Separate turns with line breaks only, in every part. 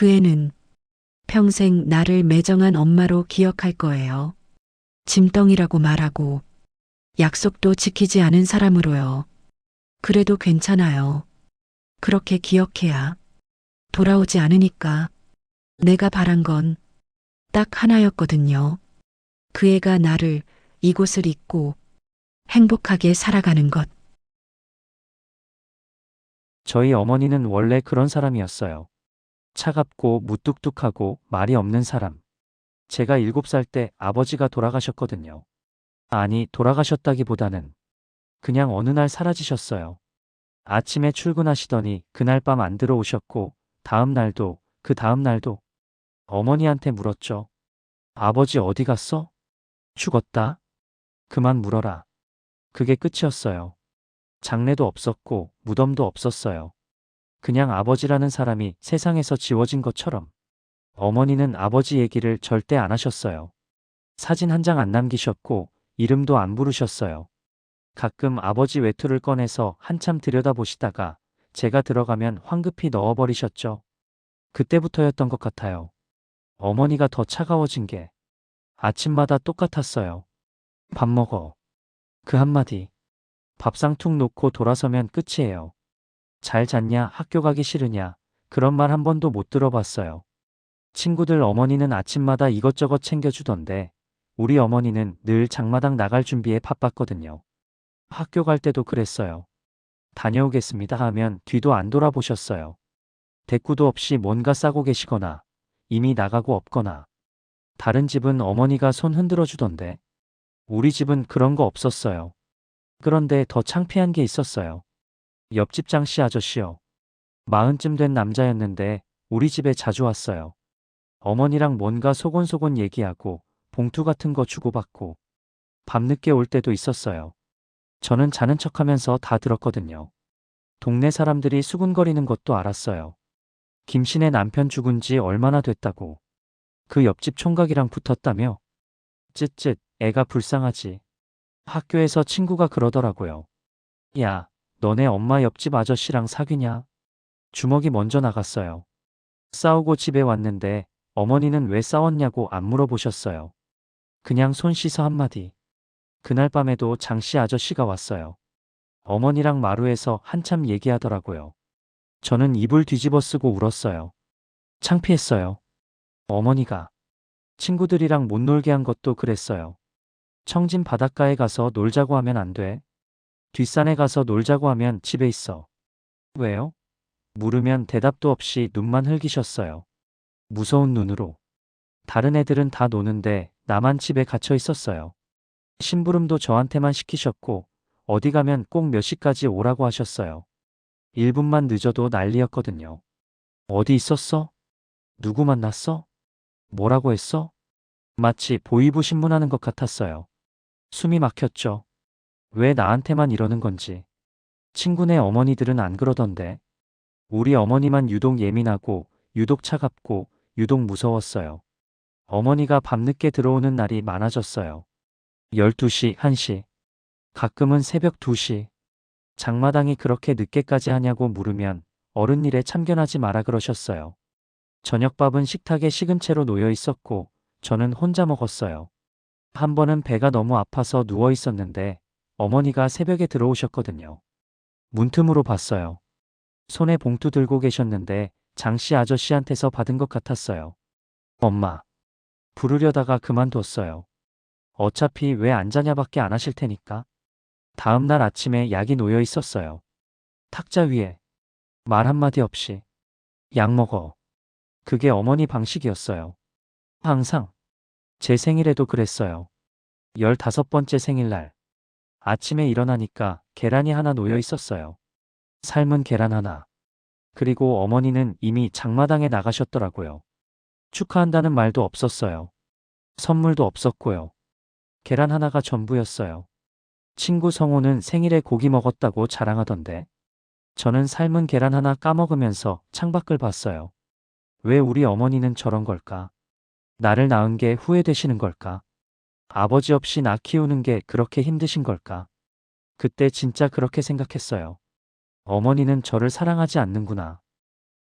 그 애는 평생 나를 매정한 엄마로 기억할 거예요. 짐덩이라고 말하고 약속도 지키지 않은 사람으로요. 그래도 괜찮아요. 그렇게 기억해야 돌아오지 않으니까. 내가 바란 건 딱 하나였거든요. 그 애가 나를 이곳을 잊고 행복하게 살아가는 것.
저희 어머니는 원래 그런 사람이었어요. 차갑고 무뚝뚝하고 말이 없는 사람. 제가 7살 때 아버지가 돌아가셨거든요. 아니, 돌아가셨다기보다는 그냥 어느 날 사라지셨어요. 아침에 출근하시더니 그날 밤 안 들어오셨고, 다음 날도, 그 다음 날도 어머니한테 물었죠. 아버지 어디 갔어? 죽었다? 그만 물어라. 그게 끝이었어요. 장례도 없었고, 무덤도 없었어요. 그냥 아버지라는 사람이 세상에서 지워진 것처럼. 어머니는 아버지 얘기를 절대 안 하셨어요. 사진 한 장 안 남기셨고, 이름도 안 부르셨어요. 가끔 아버지 외투를 꺼내서 한참 들여다보시다가 제가 들어가면 황급히 넣어버리셨죠. 그때부터였던 것 같아요. 어머니가 더 차가워진 게 아침마다 똑같았어요. 밥 먹어. 그 한마디. 밥상 툭 놓고 돌아서면 끝이에요. 잘 잤냐? 학교 가기 싫으냐? 그런 말 한 번도 못 들어봤어요. 친구들 어머니는 아침마다 이것저것 챙겨주던데 우리 어머니는 늘 장마당 나갈 준비에 바빴거든요. 학교 갈 때도 그랬어요. 다녀오겠습니다 하면 뒤도 안 돌아보셨어요. 대꾸도 없이 뭔가 싸고 계시거나 이미 나가고 없거나. 다른 집은 어머니가 손 흔들어 주던데 우리 집은 그런 거 없었어요. 그런데 더 창피한 게 있었어요. 옆집 장씨 아저씨요. 40쯤 된 남자였는데 우리 집에 자주 왔어요. 어머니랑 뭔가 소곤소곤 얘기하고 봉투 같은 거 주고받고 밤늦게 올 때도 있었어요. 저는 자는 척하면서 다 들었거든요. 동네 사람들이 수군거리는 것도 알았어요. 김씨네 남편 죽은 지 얼마나 됐다고. 그 옆집 총각이랑 붙었다며. 쯧쯧, 애가 불쌍하지. 학교에서 친구가 그러더라고요. 야, 너네 엄마 옆집 아저씨랑 사귀냐? 주먹이 먼저 나갔어요. 싸우고 집에 왔는데 어머니는 왜 싸웠냐고 안 물어보셨어요. 그냥 손 씻어 한마디. 그날 밤에도 장씨 아저씨가 왔어요. 어머니랑 마루에서 한참 얘기하더라고요. 저는 이불 뒤집어 쓰고 울었어요. 창피했어요. 어머니가 친구들이랑 못 놀게 한 것도 그랬어요. 청진 바닷가에 가서 놀자고 하면 안 돼. 뒷산에 가서 놀자고 하면 집에 있어. 왜요? 물으면 대답도 없이 눈만 흘기셨어요. 무서운 눈으로. 다른 애들은 다 노는데 나만 집에 갇혀 있었어요. 심부름도 저한테만 시키셨고 어디 가면 꼭 몇 시까지 오라고 하셨어요. 1분만 늦어도 난리였거든요. 어디 있었어? 누구 만났어? 뭐라고 했어? 마치 보이부 신문하는 것 같았어요. 숨이 막혔죠. 왜 나한테만 이러는 건지. 친구네 어머니들은 안 그러던데. 우리 어머니만 유독 예민하고 유독 차갑고 유독 무서웠어요. 어머니가 밤늦게 들어오는 날이 많아졌어요. 12시, 1시, 가끔은 새벽 2시. 장마당이 그렇게 늦게까지 하냐고 물으면 어른 일에 참견하지 마라 그러셨어요. 저녁밥은 식탁에 식은 채로 놓여 있었고 저는 혼자 먹었어요. 한 번은 배가 너무 아파서 누워 있었는데 어머니가 새벽에 들어오셨거든요. 문틈으로 봤어요. 손에 봉투 들고 계셨는데 장씨 아저씨한테서 받은 것 같았어요. 엄마. 부르려다가 그만뒀어요. 어차피 왜 안 자냐밖에 안 하실 테니까. 다음 날 아침에 약이 놓여 있었어요. 탁자 위에. 말 한마디 없이. 약 먹어. 그게 어머니 방식이었어요. 항상. 제 생일에도 그랬어요. 15번째 생일날. 아침에 일어나니까 계란이 하나 놓여 있었어요. 삶은 계란 하나. 그리고 어머니는 이미 장마당에 나가셨더라고요. 축하한다는 말도 없었어요. 선물도 없었고요. 계란 하나가 전부였어요. 친구 성호는 생일에 고기 먹었다고 자랑하던데 저는 삶은 계란 하나 까먹으면서 창밖을 봤어요. 왜 우리 어머니는 저런 걸까? 나를 낳은 게 후회되시는 걸까? 아버지 없이 나 키우는 게 그렇게 힘드신 걸까? 그때 진짜 그렇게 생각했어요. 어머니는 저를 사랑하지 않는구나.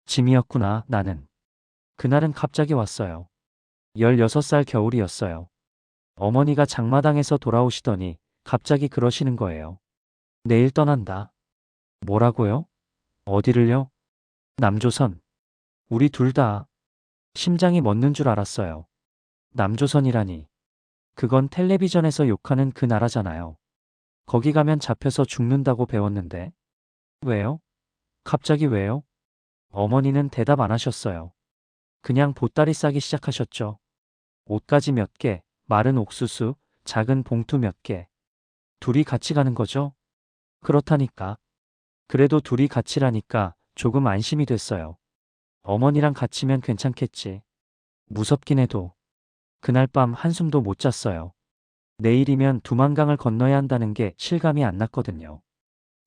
짐이었구나, 나는. 그날은 갑자기 왔어요. 16살 겨울이었어요. 어머니가 장마당에서 돌아오시더니 갑자기 그러시는 거예요. 내일 떠난다. 뭐라고요? 어디를요? 남조선. 우리 둘 다. 심장이 멎는 줄 알았어요. 남조선이라니. 그건 텔레비전에서 욕하는 그 나라잖아요. 거기 가면 잡혀서 죽는다고 배웠는데. 왜요? 갑자기 왜요? 어머니는 대답 안 하셨어요. 그냥 보따리 싸기 시작하셨죠. 옷가지 몇 개, 마른 옥수수, 작은 봉투 몇 개. 둘이 같이 가는 거죠? 그렇다니까. 그래도 둘이 같이라니까 조금 안심이 됐어요. 어머니랑 같이면 괜찮겠지. 무섭긴 해도. 그날 밤 한숨도 못 잤어요. 내일이면 두만강을 건너야 한다는 게 실감이 안 났거든요.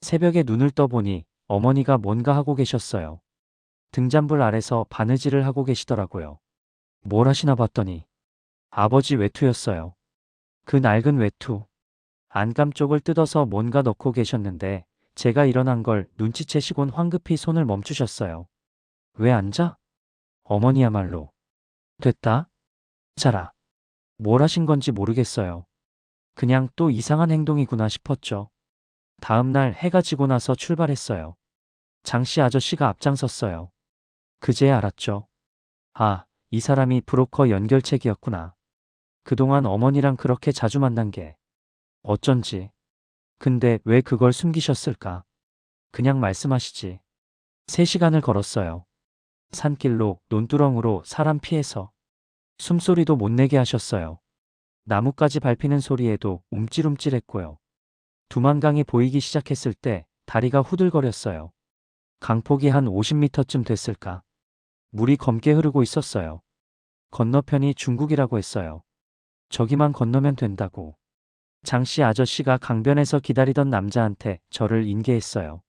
새벽에 눈을 떠보니 어머니가 뭔가 하고 계셨어요. 등잔불 아래서 바느질을 하고 계시더라고요. 뭘 하시나 봤더니 아버지 외투였어요. 그 낡은 외투. 안감 쪽을 뜯어서 뭔가 넣고 계셨는데 제가 일어난 걸 눈치채시곤 황급히 손을 멈추셨어요. 왜 앉아? 어머니야말로. 됐다. 자라. 뭘 하신 건지 모르겠어요. 그냥 또 이상한 행동이구나 싶었죠. 다음 날 해가 지고 나서 출발했어요. 장씨 아저씨가 앞장섰어요. 그제야 알았죠. 아, 이 사람이 브로커 연결책이었구나. 그동안 어머니랑 그렇게 자주 만난 게 어쩐지. 근데 왜 그걸 숨기셨을까? 그냥 말씀하시지. 3시간을 걸었어요. 산길로, 논두렁으로 사람 피해서. 숨소리도 못 내게 하셨어요. 나뭇가지 밟히는 소리에도 움찔움찔했고요. 두만강이 보이기 시작했을 때 다리가 후들거렸어요. 강폭이 한 50m쯤 됐을까. 물이 검게 흐르고 있었어요. 건너편이 중국이라고 했어요. 저기만 건너면 된다고. 장씨 아저씨가 강변에서 기다리던 남자한테 저를 인계했어요.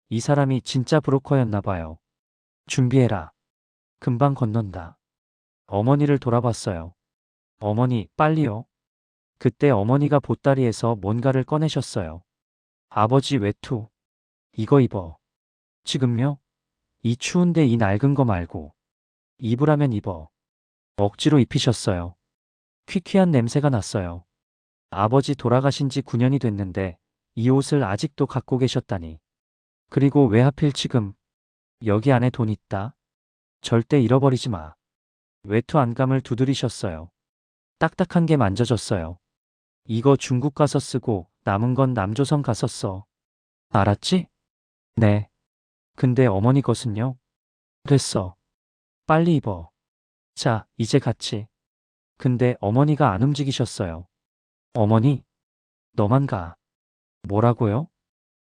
이 사람이 진짜 브로커였나 봐요. 준비해라. 금방 건넌다. 어머니를 돌아봤어요. 어머니, 빨리요. 그때 어머니가 보따리에서 뭔가를 꺼내셨어요. 아버지 외투. 이거 입어. 지금요? 이 추운데 이 낡은 거 말고. 입으라면 입어. 억지로 입히셨어요. 퀴퀴한 냄새가 났어요. 아버지 돌아가신 지 9년이 됐는데 이 옷을 아직도 갖고 계셨다니. 그리고 왜 하필 지금? 여기 안에 돈 있다. 절대 잃어버리지 마. 외투 안감을 두드리셨어요. 딱딱한 게 만져졌어요. 이거 중국 가서 쓰고 남은 건 남조선 가서 써. 알았지? 네. 근데 어머니 것은요? 됐어. 빨리 입어. 자, 이제 같이. 근데 어머니가 안 움직이셨어요. 어머니, 너만 가. 뭐라고요?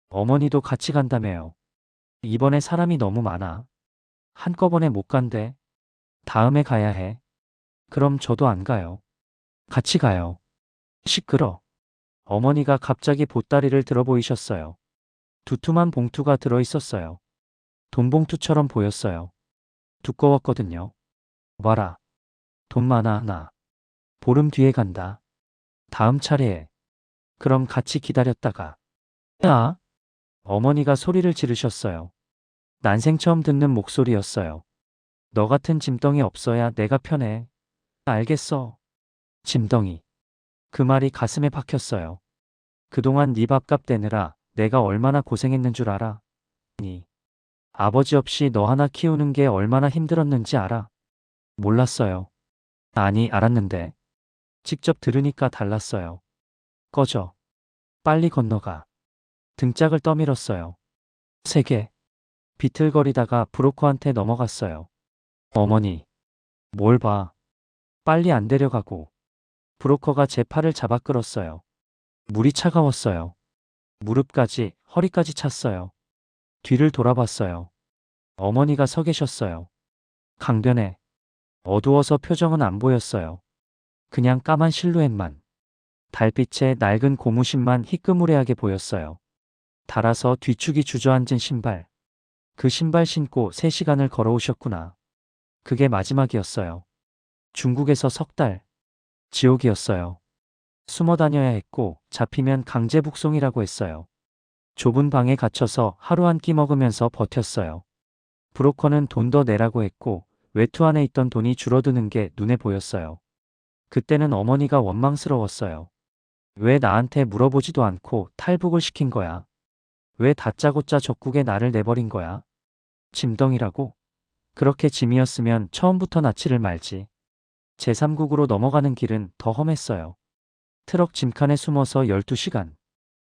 어머니도 같이 간다며요. 이번에 사람이 너무 많아. 한꺼번에 못 간대. 다음에 가야 해. 그럼 저도 안 가요. 같이 가요. 시끄러. 어머니가 갑자기 보따리를 들어 보이셨어요. 두툼한 봉투가 들어 있었어요. 돈봉투처럼 보였어요. 두꺼웠거든요. 봐라. 돈 많아, 나. 보름 뒤에 간다. 다음 차례에. 그럼 같이 기다렸다가. 아? 어머니가 소리를 지르셨어요. 난생 처음 듣는 목소리였어요. 너 같은 짐덩이 없어야 내가 편해. 알겠어. 짐덩이. 그 말이 가슴에 박혔어요. 그동안 네 밥값 대느라 내가 얼마나 고생했는 줄 알아? 니. 아버지 없이 너 하나 키우는 게 얼마나 힘들었는지 알아? 몰랐어요. 아니, 알았는데. 직접 들으니까 달랐어요. 꺼져. 빨리 건너가. 등짝을 떠밀었어요. 3개. 비틀거리다가 브로커한테 넘어갔어요. 어머니. 뭘 봐. 빨리 안 데려가고. 브로커가 제 팔을 잡아 끌었어요. 물이 차가웠어요. 무릎까지, 허리까지 찼어요. 뒤를 돌아봤어요. 어머니가 서 계셨어요. 강변에. 어두워서 표정은 안 보였어요. 그냥 까만 실루엣만. 달빛에 낡은 고무신만 희끄무레하게 보였어요. 달아서 뒤축이 주저앉은 신발. 그 신발 신고 3시간을 걸어오셨구나. 그게 마지막이었어요. 중국에서 3달. 지옥이었어요. 숨어 다녀야 했고 잡히면 강제 북송이라고 했어요. 좁은 방에 갇혀서 하루 한 끼 먹으면서 버텼어요. 브로커는 돈 더 내라고 했고 외투 안에 있던 돈이 줄어드는 게 눈에 보였어요. 그때는 어머니가 원망스러웠어요. 왜 나한테 물어보지도 않고 탈북을 시킨 거야? 왜 다짜고짜 적국에 나를 내버린 거야? 짐덩이라고? 그렇게 짐이었으면 처음부터 낳지를 말지. 제3국으로 넘어가는 길은 더 험했어요. 트럭 짐칸에 숨어서 12시간.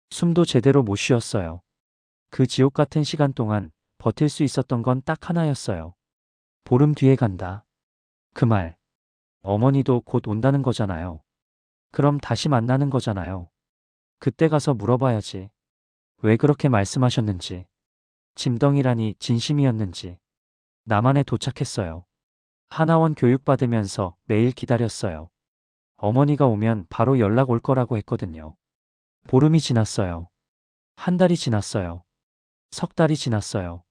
숨도 제대로 못 쉬었어요. 그 지옥 같은 시간 동안 버틸 수 있었던 건 딱 하나였어요. 보름 뒤에 간다. 그 말. 어머니도 곧 온다는 거잖아요. 그럼 다시 만나는 거잖아요. 그때 가서 물어봐야지. 왜 그렇게 말씀하셨는지. 짐덩이라니 진심이었는지. 남한에 도착했어요. 하나원 교육받으면서 매일 기다렸어요. 어머니가 오면 바로 연락 올 거라고 했거든요. 보름이 지났어요. 한 달이 지났어요. 석 달이 지났어요.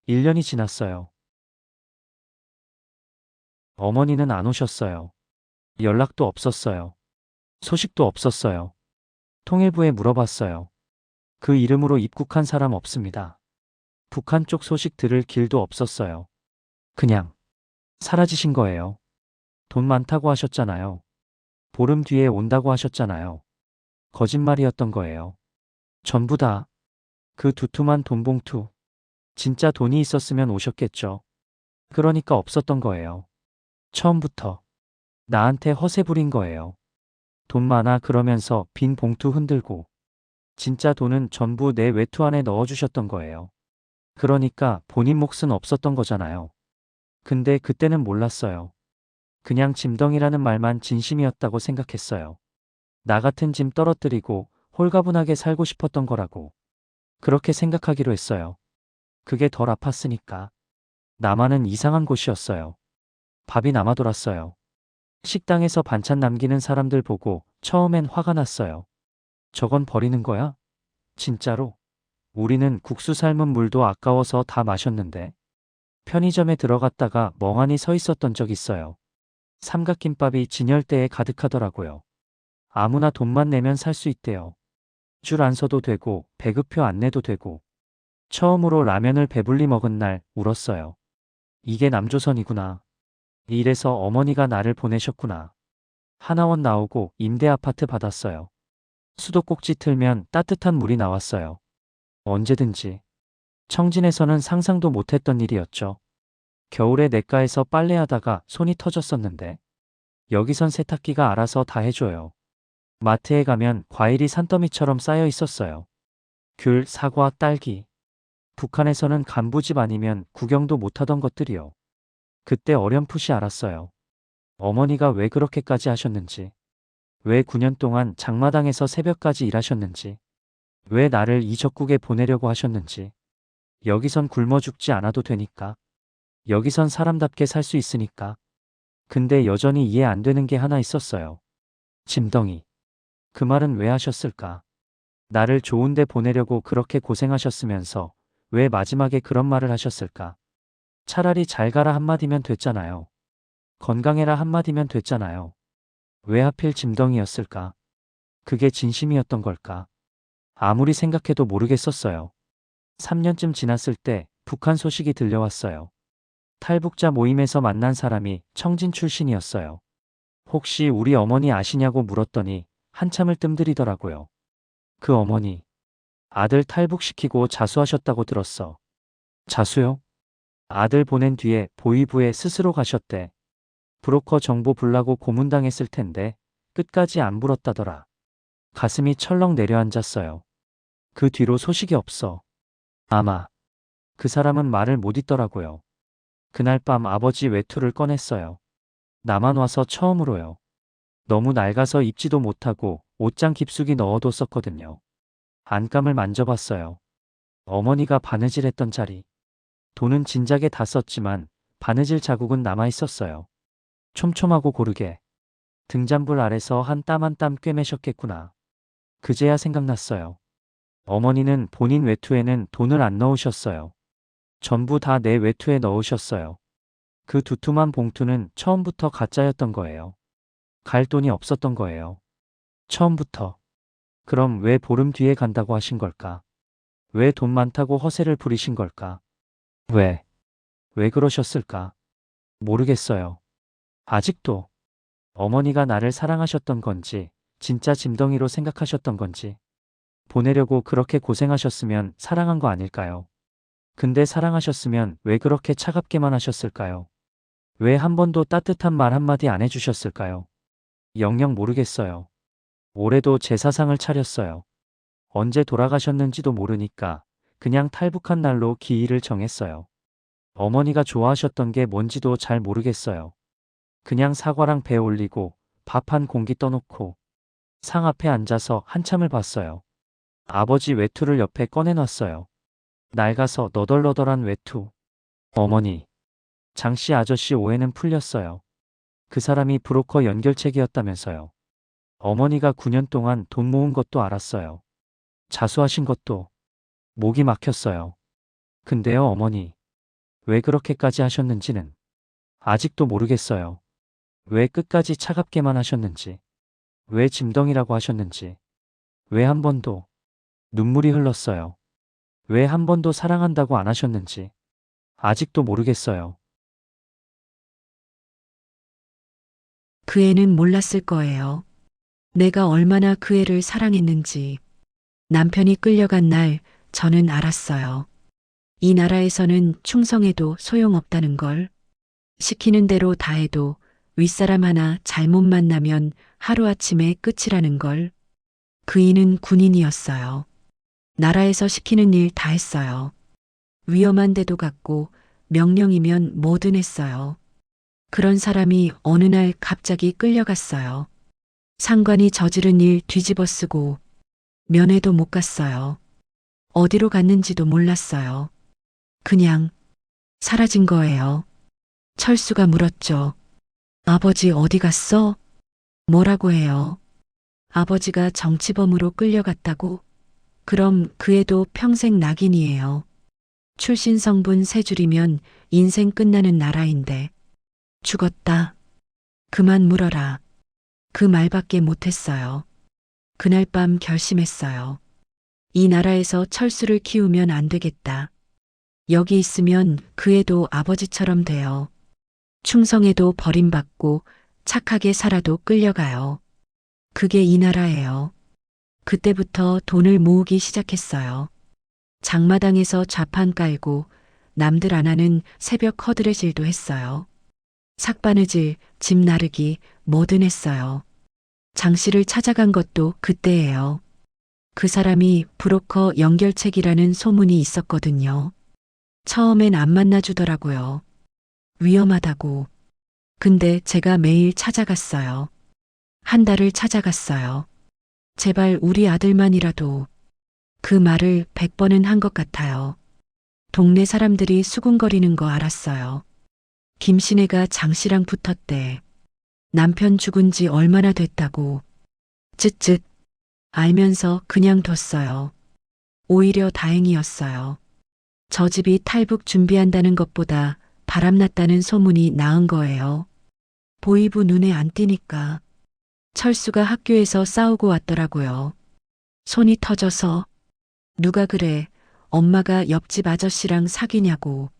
1년이 지났어요. 어머니는 안 오셨어요. 연락도 없었어요. 소식도 없었어요. 통일부에 물어봤어요. 그 이름으로 입국한 사람 없습니다. 북한 쪽 소식 들을 길도 없었어요. 그냥 사라지신 거예요. 돈 많다고 하셨잖아요. 보름 뒤에 온다고 하셨잖아요. 거짓말이었던 거예요. 전부 다 그 두툼한 돈 봉투. 진짜 돈이 있었으면 오셨겠죠. 그러니까 없었던 거예요. 처음부터 나한테 허세 부린 거예요. 돈 많아 그러면서 빈 봉투 흔들고 진짜 돈은 전부 내 외투 안에 넣어주셨던 거예요. 그러니까 본인 몫은 없었던 거잖아요. 근데 그때는 몰랐어요. 그냥 짐덩이라는 말만 진심이었다고 생각했어요. 나 같은 짐 떨어뜨리고 홀가분하게 살고 싶었던 거라고. 그렇게 생각하기로 했어요. 그게 덜 아팠으니까. 나만은 이상한 곳이었어요. 밥이 남아 돌았어요. 식당에서 반찬 남기는 사람들 보고 처음엔 화가 났어요. 저건 버리는 거야? 진짜로? 우리는 국수 삶은 물도 아까워서 다 마셨는데. 편의점에 들어갔다가 멍하니 서 있었던 적 있어요. 삼각김밥이 진열대에 가득하더라고요. 아무나 돈만 내면 살 수 있대요. 줄 안 서도 되고 배급표 안 내도 되고. 처음으로 라면을 배불리 먹은 날 울었어요. 이게 남조선이구나. 이래서 어머니가 나를 보내셨구나. 하나원 나오고 임대 아파트 받았어요. 수도꼭지 틀면 따뜻한 물이 나왔어요. 언제든지. 청진에서는 상상도 못했던 일이었죠. 겨울에 냇가에서 빨래하다가 손이 터졌었는데 여기선 세탁기가 알아서 다 해줘요. 마트에 가면 과일이 산더미처럼 쌓여 있었어요. 귤, 사과, 딸기. 북한에서는 간부집 아니면 구경도 못하던 것들이요. 그때 어렴풋이 알았어요. 어머니가 왜 그렇게까지 하셨는지. 왜 9년 동안 장마당에서 새벽까지 일하셨는지. 왜 나를 이 적국에 보내려고 하셨는지. 여기선 굶어 죽지 않아도 되니까. 여기선 사람답게 살 수 있으니까. 근데 여전히 이해 안 되는 게 하나 있었어요. 짐덩이. 그 말은 왜 하셨을까? 나를 좋은데 보내려고 그렇게 고생하셨으면서 왜 마지막에 그런 말을 하셨을까? 차라리 잘 가라 한마디면 됐잖아요. 건강해라 한마디면 됐잖아요. 왜 하필 짐덩이였을까? 그게 진심이었던 걸까? 아무리 생각해도 모르겠었어요. 3년쯤 지났을 때 북한 소식이 들려왔어요. 탈북자 모임에서 만난 사람이 청진 출신이었어요. 혹시 우리 어머니 아시냐고 물었더니 한참을 뜸들이더라고요. 그 어머니, 아들 탈북시키고 자수하셨다고 들었어. 자수요? 아들 보낸 뒤에 보위부에 스스로 가셨대. 브로커 정보 불라고 고문당했을 텐데 끝까지 안 불었다더라. 가슴이 철렁 내려앉았어요. 그 뒤로 소식이 없어. 아마 그 사람은 말을 못 잇더라고요. 그날 밤 아버지 외투를 꺼냈어요. 나만 와서 처음으로요. 너무 낡아서 입지도 못하고 옷장 깊숙이 넣어뒀었거든요. 안감을 만져봤어요. 어머니가 바느질했던 자리. 돈은 진작에 다 썼지만 바느질 자국은 남아있었어요. 촘촘하고 고르게. 등잔불 아래서 한 땀 한 땀 꿰매셨겠구나. 그제야 생각났어요. 어머니는 본인 외투에는 돈을 안 넣으셨어요. 전부 다 내 외투에 넣으셨어요. 그 두툼한 봉투는 처음부터 가짜였던 거예요. 갈 돈이 없었던 거예요. 처음부터. 그럼 왜 보름 뒤에 간다고 하신 걸까? 왜 돈 많다고 허세를 부리신 걸까? 왜 그러셨을까? 모르겠어요. 아직도 어머니가 나를 사랑하셨던 건지, 진짜 짐덩이로 생각하셨던 건지, 보내려고 그렇게 고생하셨으면 사랑한 거 아닐까요? 근데 사랑하셨으면 왜 그렇게 차갑게만 하셨을까요? 왜 한 번도 따뜻한 말 한마디 안 해주셨을까요? 영영 모르겠어요. 올해도 제사상을 차렸어요. 언제 돌아가셨는지도 모르니까 그냥 탈북한 날로 기일을 정했어요. 어머니가 좋아하셨던 게 뭔지도 잘 모르겠어요. 그냥 사과랑 배 올리고 밥 한 공기 떠놓고 상 앞에 앉아서 한참을 봤어요. 아버지 외투를 옆에 꺼내놨어요. 낡아서 너덜너덜한 외투. 어머니, 장씨 아저씨 오해는 풀렸어요. 그 사람이 브로커 연결책이었다면서요. 어머니가 9년 동안 돈 모은 것도 알았어요. 자수하신 것도. 목이 막혔어요. 근데요, 어머니. 왜 그렇게까지 하셨는지는 아직도 모르겠어요. 왜 끝까지 차갑게만 하셨는지. 왜 짐덩이라고 하셨는지. 왜 한 번도 눈물이 흘렀어요. 왜 한 번도 사랑한다고 안 하셨는지. 아직도 모르겠어요.
그 애는 몰랐을 거예요. 내가 얼마나 그 애를 사랑했는지. 남편이 끌려간 날 저는 알았어요. 이 나라에서는 충성해도 소용없다는 걸. 시키는 대로 다 해도 윗사람 하나 잘못 만나면 하루아침에 끝이라는 걸. 그이는 군인이었어요. 나라에서 시키는 일 다 했어요. 위험한 데도 갔고 명령이면 뭐든 했어요. 그런 사람이 어느 날 갑자기 끌려갔어요. 상관이 저지른 일 뒤집어 쓰고 면회도 못 갔어요. 어디로 갔는지도 몰랐어요. 그냥 사라진 거예요. 철수가 물었죠. 아버지 어디 갔어? 뭐라고 해요? 아버지가 정치범으로 끌려갔다고? 그럼 그 애도 평생 낙인이에요. 출신 성분 세 줄이면 인생 끝나는 나라인데. 죽었다. 그만 물어라. 그 말밖에 못했어요. 그날 밤 결심했어요. 이 나라에서 철수를 키우면 안 되겠다. 여기 있으면 그 애도 아버지처럼 돼요. 충성해도 버림받고 착하게 살아도 끌려가요. 그게 이 나라예요. 그때부터 돈을 모으기 시작했어요. 장마당에서 좌판 깔고 남들 안 하는 새벽 허드렛일도 했어요. 삭바느질, 집 나르기 뭐든 했어요. 장 씨를 찾아간 것도 그때예요. 그 사람이 브로커 연결책이라는 소문이 있었거든요. 처음엔 안 만나주더라고요. 위험하다고. 근데 제가 매일 찾아갔어요. 한 달을 찾아갔어요. 제발 우리 아들만이라도. 그 말을 100번은 한 것 같아요. 동네 사람들이 수군거리는 거 알았어요. 김신혜가 장 씨랑 붙었대. 남편 죽은 지 얼마나 됐다고. 쯧쯧. 알면서 그냥 뒀어요. 오히려 다행이었어요. 저 집이 탈북 준비한다는 것보다 바람났다는 소문이 나은 거예요. 보이부 눈에 안 띄니까. 철수가 학교에서 싸우고 왔더라고요. 손이 터져서. 누가 그래, 엄마가 옆집 아저씨랑 사귀냐고.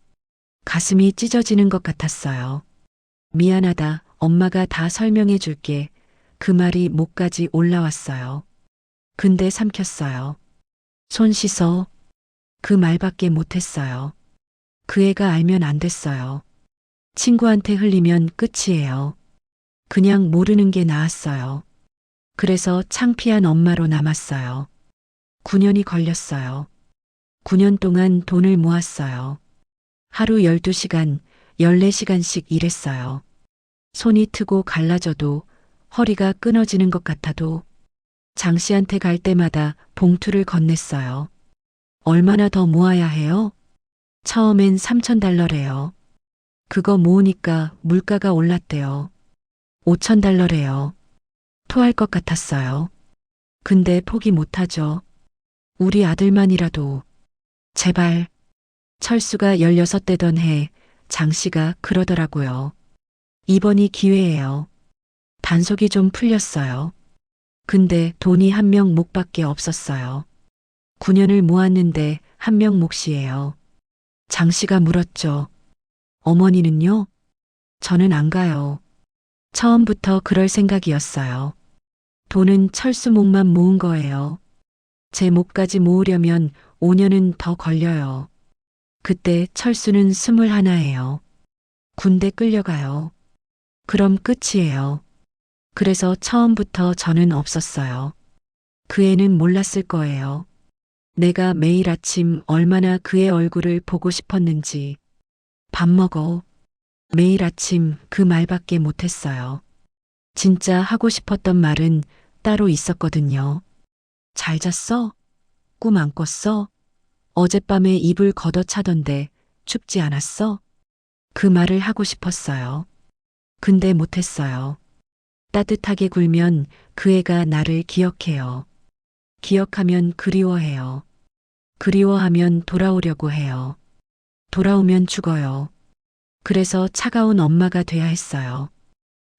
가슴이 찢어지는 것 같았어요. 미안하다, 엄마가 다 설명해 줄게. 그 말이 목까지 올라왔어요. 근데 삼켰어요. 손 씻어. 그 말밖에 못했어요. 그 애가 알면 안 됐어요. 친구한테 흘리면 끝이에요. 그냥 모르는 게 나았어요. 그래서 창피한 엄마로 남았어요. 9년이 걸렸어요. 9년 동안 돈을 모았어요. 하루 12시간, 14시간씩 일했어요. 손이 트고 갈라져도 허리가 끊어지는 것 같아도 장 씨한테 갈 때마다 봉투를 건넸어요. 얼마나 더 모아야 해요? 처음엔 3,000달러래요. 그거 모으니까 물가가 올랐대요. 5,000달러래요. 토할 것 같았어요. 근데 포기 못하죠. 우리 아들만이라도. 제발. 철수가 16되던 해 장 씨가 그러더라고요. 이번이 기회예요. 단속이 좀 풀렸어요. 근데 돈이 한 명 몫밖에 없었어요. 9년을 모았는데 한 명 몫이에요. 장 씨가 물었죠. 어머니는요? 저는 안 가요. 처음부터 그럴 생각이었어요. 돈은 철수 목만 모은 거예요. 제 목까지 모으려면 5년은 더 걸려요. 그때 철수는 21예요. 군대 끌려가요. 그럼 끝이에요. 그래서 처음부터 저는 없었어요. 그 애는 몰랐을 거예요. 내가 매일 아침 얼마나 그의 얼굴을 보고 싶었는지. 밥 먹어. 매일 아침 그 말밖에 못했어요. 진짜 하고 싶었던 말은 따로 있었거든요. 잘 잤어? 꿈 안 꿨어? 어젯밤에 이불 걷어차던데 춥지 않았어? 그 말을 하고 싶었어요. 근데 못했어요. 따뜻하게 굴면 그 애가 나를 기억해요. 기억하면 그리워해요. 그리워하면 돌아오려고 해요. 돌아오면 죽어요. 그래서 차가운 엄마가 돼야 했어요.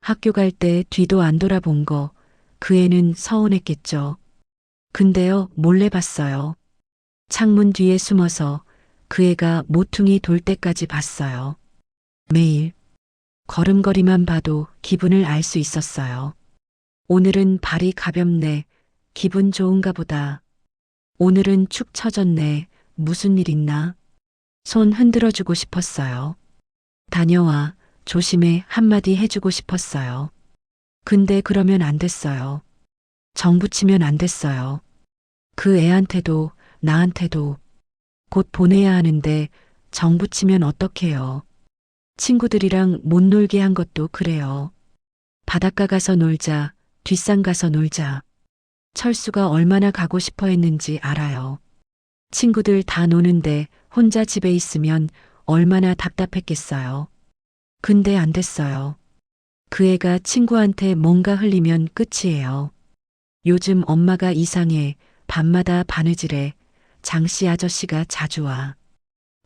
학교 갈 때 뒤도 안 돌아본 거, 그 애는 서운했겠죠. 근데요, 몰래 봤어요. 창문 뒤에 숨어서 그 애가 모퉁이 돌 때까지 봤어요. 매일 걸음걸이만 봐도 기분을 알 수 있었어요. 오늘은 발이 가볍네. 기분 좋은가 보다. 오늘은 축 처졌네. 무슨 일 있나? 손 흔들어주고 싶었어요. 다녀와. 조심해 한마디 해주고 싶었어요. 근데 그러면 안 됐어요. 정 붙이면 안 됐어요. 그 애한테도 나한테도 곧 보내야 하는데 정 붙이면 어떡해요. 친구들이랑 못 놀게 한 것도 그래요. 바닷가 가서 놀자, 뒷산 가서 놀자. 철수가 얼마나 가고 싶어 했는지 알아요. 친구들 다 노는데 혼자 집에 있으면 얼마나 답답했겠어요. 근데 안 됐어요. 그 애가 친구한테 뭔가 흘리면 끝이에요. 요즘 엄마가 이상해. 밤마다 바느질해. 장씨 아저씨가 자주 와.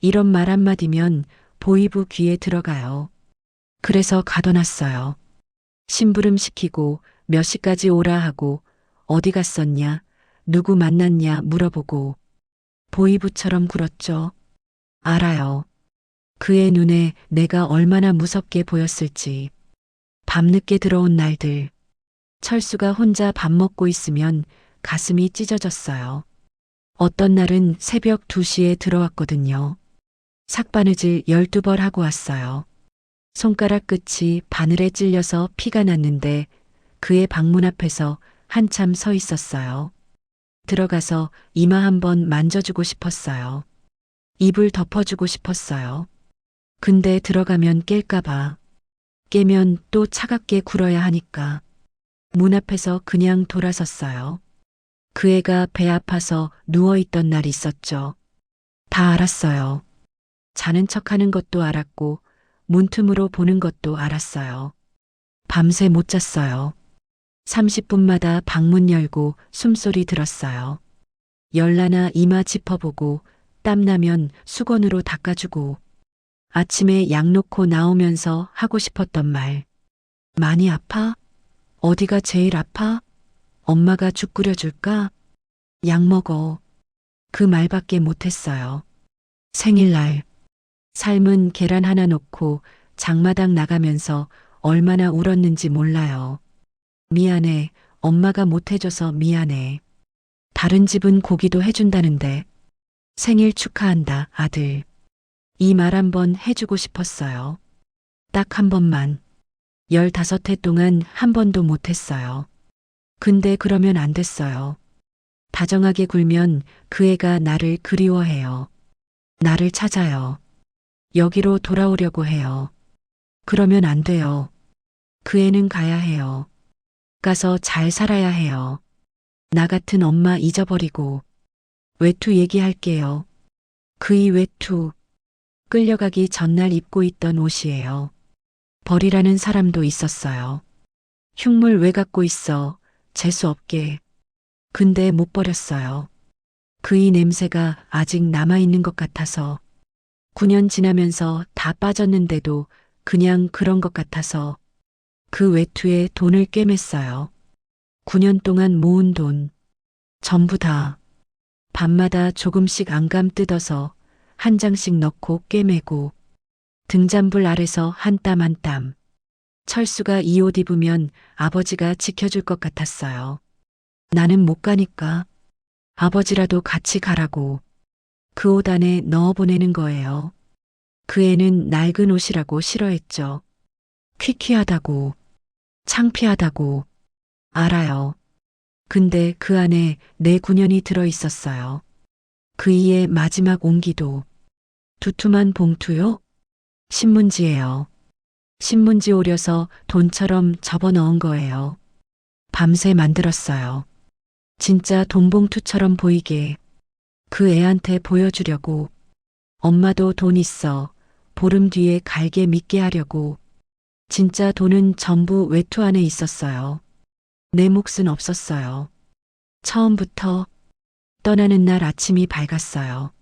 이런 말 한마디면 보이부 귀에 들어가요. 그래서 가둬놨어요. 심부름 시키고 몇 시까지 오라 하고 어디 갔었냐, 누구 만났냐 물어보고 보이부처럼 굴었죠. 알아요. 그의 눈에 내가 얼마나 무섭게 보였을지. 밤늦게 들어온 날들. 철수가 혼자 밥 먹고 있으면 가슴이 찢어졌어요. 어떤 날은 새벽 2시에 들어왔거든요. 삭바느질 12벌 하고 왔어요. 손가락 끝이 바늘에 찔려서 피가 났는데 그의 방문 앞에서 한참 서 있었어요. 들어가서 이마 한번 만져주고 싶었어요. 입을 덮어주고 싶었어요. 근데 들어가면 깰까봐. 깨면 또 차갑게 굴어야 하니까. 문 앞에서 그냥 돌아섰어요. 그 애가 배 아파서 누워있던 날 있었죠. 다 알았어요. 자는 척하는 것도 알았고 문틈으로 보는 것도 알았어요. 밤새 못 잤어요. 30분마다 방문 열고 숨소리 들었어요. 열나나 이마 짚어보고 땀나면 수건으로 닦아주고 아침에 약 놓고 나오면서 하고 싶었던 말. 많이 아파? 어디가 제일 아파? 엄마가 죽 끓여줄까? 약 먹어. 그 말밖에 못했어요. 생일날. 삶은 계란 하나 놓고 장마당 나가면서 얼마나 울었는지 몰라요. 미안해. 엄마가 못해줘서 미안해. 다른 집은 고기도 해준다는데. 생일 축하한다, 아들. 이 말 한번 해주고 싶었어요. 딱 한 번만. 15해 동안 한 번도 못했어요. 근데 그러면 안 됐어요. 다정하게 굴면 그 애가 나를 그리워해요. 나를 찾아요. 여기로 돌아오려고 해요. 그러면 안 돼요. 그 애는 가야 해요. 가서 잘 살아야 해요. 나 같은 엄마 잊어버리고. 외투 얘기할게요. 그이 외투. 끌려가기 전날 입고 있던 옷이에요. 벌이라는 사람도 있었어요. 흉물 왜 갖고 있어? 재수 없게. 근데 못 버렸어요. 그이 냄새가 아직 남아있는 것 같아서. 9년 지나면서 다 빠졌는데도 그냥 그런 것 같아서 그 외투에 돈을 꿰맸어요. 9년 동안 모은 돈. 전부 다. 밤마다 조금씩 안감 뜯어서 한 장씩 넣고 꿰매고 등잔불 아래서 한 땀 한 땀. 철수가 이 옷 입으면 아버지가 지켜줄 것 같았어요. 나는 못 가니까 아버지라도 같이 가라고 그 옷 안에 넣어 보내는 거예요. 그 애는 낡은 옷이라고 싫어했죠. 퀴퀴하다고, 창피하다고, 알아요. 근데 그 안에 내 9년이 들어 있었어요. 그 이의 마지막 온기도 두툼한 봉투요? 신문지예요. 신문지 오려서 돈처럼 접어 넣은 거예요. 밤새 만들었어요. 진짜 돈봉투처럼 보이게 그 애한테 보여주려고. 엄마도 돈 있어. 보름 뒤에 갈게 믿게 하려고. 진짜 돈은 전부 외투 안에 있었어요. 내 몫은 없었어요. 처음부터 떠나는 날 아침이 밝았어요.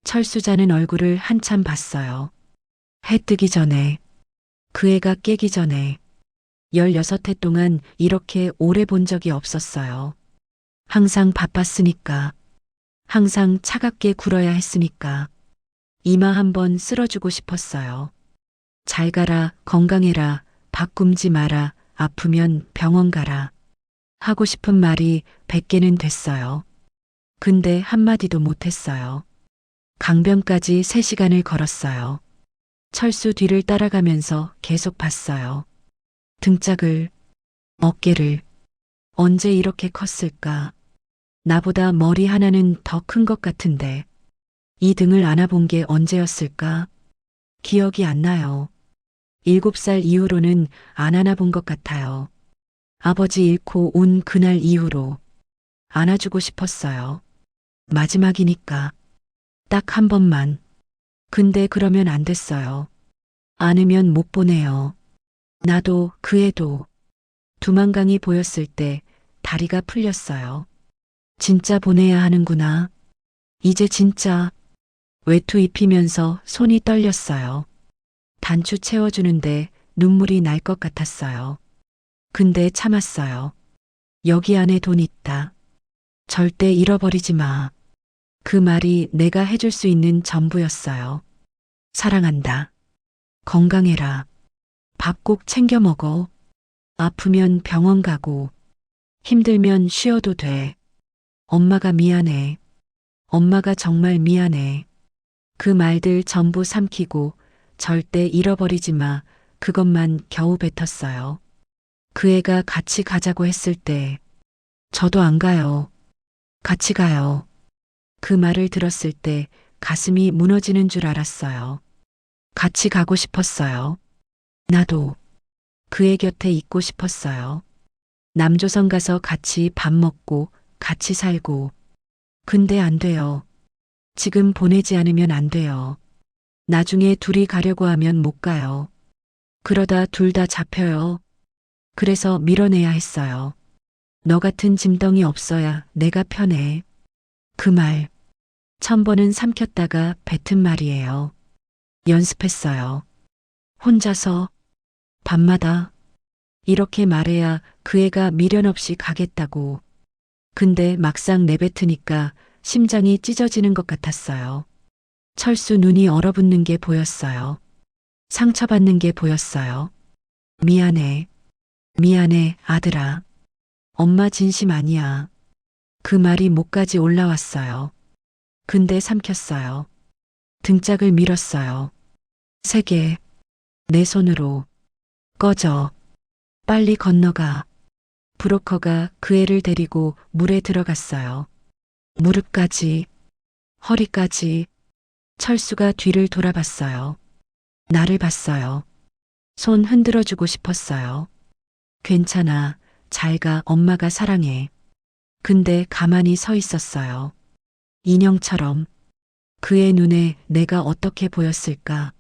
철수자는 얼굴을 한참 봤어요. 해 뜨기 전에, 그 애가 깨기 전에 16해 동안 이렇게 오래 본 적이 없었어요. 항상 바빴으니까, 항상 차갑게 굴어야 했으니까 이마 한번 쓸어주고 싶었어요. 잘 가라, 건강해라, 밥 굶지 마라, 아프면 병원 가라. 하고 싶은 말이 100개는 됐어요. 근데 한마디도 못했어요. 강변까지 3시간을 걸었어요. 철수 뒤를 따라가면서 계속 봤어요. 등짝을, 어깨를. 언제 이렇게 컸을까? 나보다 머리 하나는 더 큰 것 같은데 이 등을 안아본 게 언제였을까? 기억이 안 나요. 7살 이후로는 안 안아본 것 같아요. 아버지 잃고 온 그날 이후로 안아주고 싶었어요. 마지막이니까 딱 한 번만. 근데 그러면 안 됐어요. 안으면 못 보내요. 나도 그 애도 두만강이 보였을 때 다리가 풀렸어요. 진짜 보내야 하는구나. 이제 진짜. 외투 입히면서 손이 떨렸어요. 단추 채워주는데 눈물이 날 것 같았어요. 근데 참았어요. 여기 안에 돈 있다. 절대 잃어버리지 마. 그 말이 내가 해줄 수 있는 전부였어요. 사랑한다. 건강해라. 밥 꼭 챙겨 먹어. 아프면 병원 가고, 힘들면 쉬어도 돼. 엄마가 미안해. 엄마가 정말 미안해. 그 말들 전부 삼키고 절대 잃어버리지 마. 그것만 겨우 뱉었어요. 그 애가 같이 가자고 했을 때 저도 안 가요. 같이 가요. 그 말을 들었을 때 가슴이 무너지는 줄 알았어요. 같이 가고 싶었어요. 나도 그 애 곁에 있고 싶었어요. 남조선 가서 같이 밥 먹고 같이 살고. 근데 안 돼요. 지금 보내지 않으면 안 돼요. 나중에 둘이 가려고 하면 못 가요. 그러다 둘 다 잡혀요. 그래서 밀어내야 했어요. 너 같은 짐덩이 없어야 내가 편해. 그 말 1000번은 삼켰다가 뱉은 말이에요. 연습했어요. 혼자서 밤마다 이렇게 말해야 그 애가 미련 없이 가겠다고. 근데 막상 내뱉으니까 심장이 찢어지는 것 같았어요. 철수 눈이 얼어붙는 게 보였어요. 상처받는 게 보였어요. 미안해. 미안해, 아들아. 엄마 진심 아니야. 그 말이 목까지 올라왔어요. 근데 삼켰어요. 등짝을 밀었어요. 세게. 내 손으로. 꺼져. 빨리 건너가. 브로커가 그 애를 데리고 물에 들어갔어요. 무릎까지, 허리까지. 철수가 뒤를 돌아봤어요. 나를 봤어요. 손 흔들어주고 싶었어요. 괜찮아. 잘 가. 엄마가 사랑해. 근데 가만히 서 있었어요. 인형처럼. 그의 눈에 내가 어떻게 보였을까?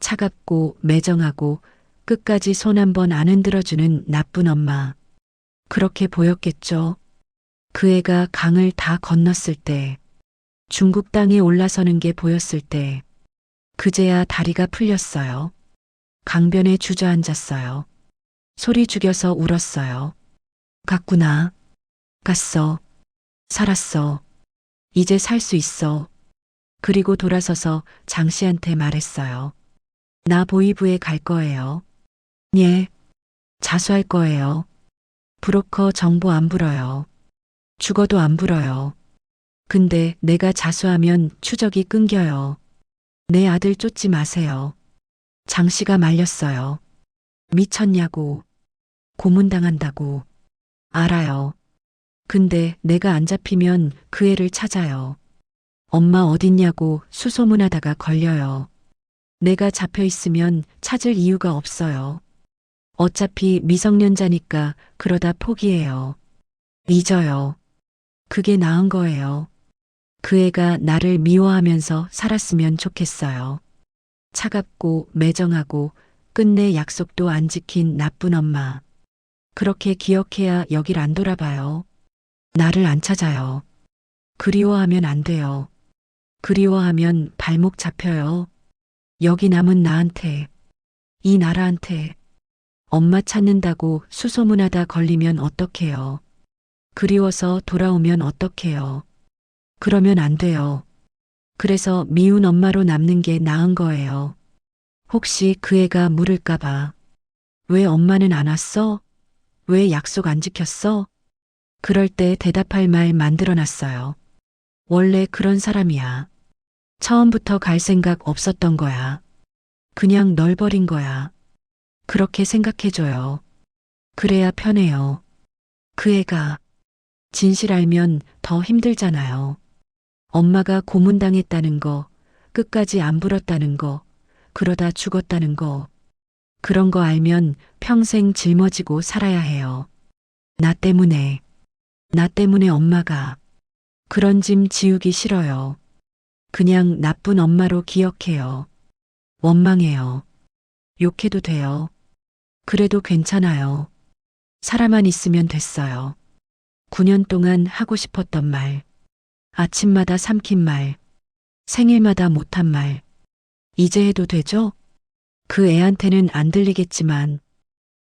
차갑고 매정하고 끝까지 손 한 번 안 흔들어주는 나쁜 엄마. 그렇게 보였겠죠. 그 애가 강을 다 건넜을 때, 중국 땅에 올라서는 게 보였을 때, 그제야 다리가 풀렸어요. 강변에 주저앉았어요. 소리 죽여서 울었어요. 갔구나. 갔어. 살았어. 이제 살 수 있어. 그리고 돌아서서 장 씨한테 말했어요. 나 보이부에 갈 거예요. 예. 자수할 거예요. 브로커 정보 안 불어요. 죽어도 안 불어요. 근데 내가 자수하면 추적이 끊겨요. 내 아들 쫓지 마세요. 장 씨가 말렸어요. 미쳤냐고. 고문당한다고. 알아요. 근데 내가 안 잡히면 그 애를 찾아요. 엄마 어딨냐고 수소문하다가 걸려요. 내가 잡혀 있으면 찾을 이유가 없어요. 어차피 미성년자니까 그러다 포기해요. 잊어요. 그게 나은 거예요. 그 애가 나를 미워하면서 살았으면 좋겠어요. 차갑고 매정하고 끝내 약속도 안 지킨 나쁜 엄마. 그렇게 기억해야 여길 안 돌아봐요. 나를 안 찾아요. 그리워하면 안 돼요. 그리워하면 발목 잡혀요. 여기 남은 나한테, 이 나라한테 엄마 찾는다고 수소문하다 걸리면 어떡해요. 그리워서 돌아오면 어떡해요. 그러면 안 돼요. 그래서 미운 엄마로 남는 게 나은 거예요. 혹시 그 애가 물을까봐. 왜 엄마는 안 왔어? 왜 약속 안 지켰어? 그럴 때 대답할 말 만들어놨어요. 원래 그런 사람이야. 처음부터 갈 생각 없었던 거야. 그냥 널 버린 거야. 그렇게 생각해줘요. 그래야 편해요. 그 애가 진실 알면 더 힘들잖아요. 엄마가 고문당했다는 거, 끝까지 안 불었다는 거, 그러다 죽었다는 거. 그런 거 알면 평생 짊어지고 살아야 해요. 나 때문에 엄마가. 그런 짐 지우기 싫어요. 그냥 나쁜 엄마로 기억해요. 원망해요. 욕해도 돼요. 그래도 괜찮아요. 살아만 있으면 됐어요. 9년 동안 하고 싶었던 말. 아침마다 삼킨 말. 생일마다 못한 말. 이제 해도 되죠? 그 애한테는 안 들리겠지만.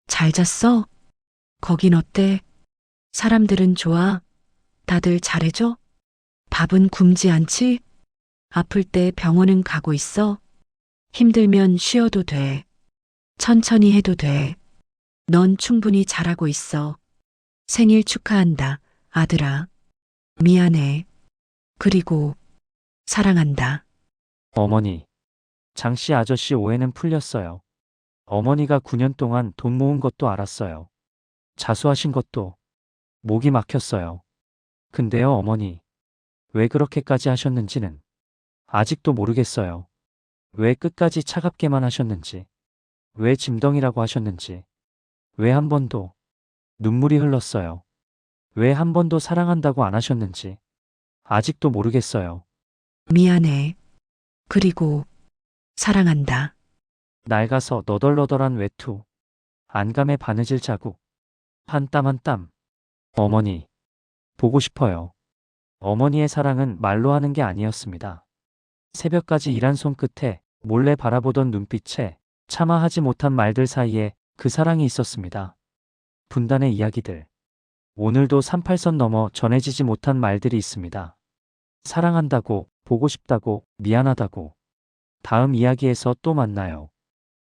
잘 잤어? 거긴 어때? 사람들은 좋아? 다들 잘해줘? 밥은 굶지 않지? 아플 때 병원은 가고 있어? 힘들면 쉬어도 돼. 천천히 해도 돼. 넌 충분히 잘하고 있어. 생일 축하한다, 아들아. 미안해. 그리고 사랑한다.
어머니. 장씨 아저씨 오해는 풀렸어요. 어머니가 9년 동안 돈 모은 것도 알았어요. 자수하신 것도 목이 막혔어요. 근데요, 어머니. 왜 그렇게까지 하셨는지는 아직도 모르겠어요. 왜 끝까지 차갑게만 하셨는지. 왜 짐덩이라고 하셨는지. 왜 한 번도 눈물이 흘렀어요. 왜 한 번도 사랑한다고 안 하셨는지. 아직도 모르겠어요.
미안해. 그리고 사랑한다.
낡아서 너덜너덜한 외투. 안감에 바느질 자국. 한 땀 한 땀. 어머니. 보고 싶어요. 어머니의 사랑은 말로 하는 게 아니었습니다. 새벽까지 일한 손끝에 몰래 바라보던 눈빛에 차마 하지 못한 말들 사이에 그 사랑이 있었습니다. 분단의 이야기들. 오늘도 38선 넘어 전해지지 못한 말들이 있습니다. 사랑한다고, 보고 싶다고, 미안하다고. 다음 이야기에서 또 만나요.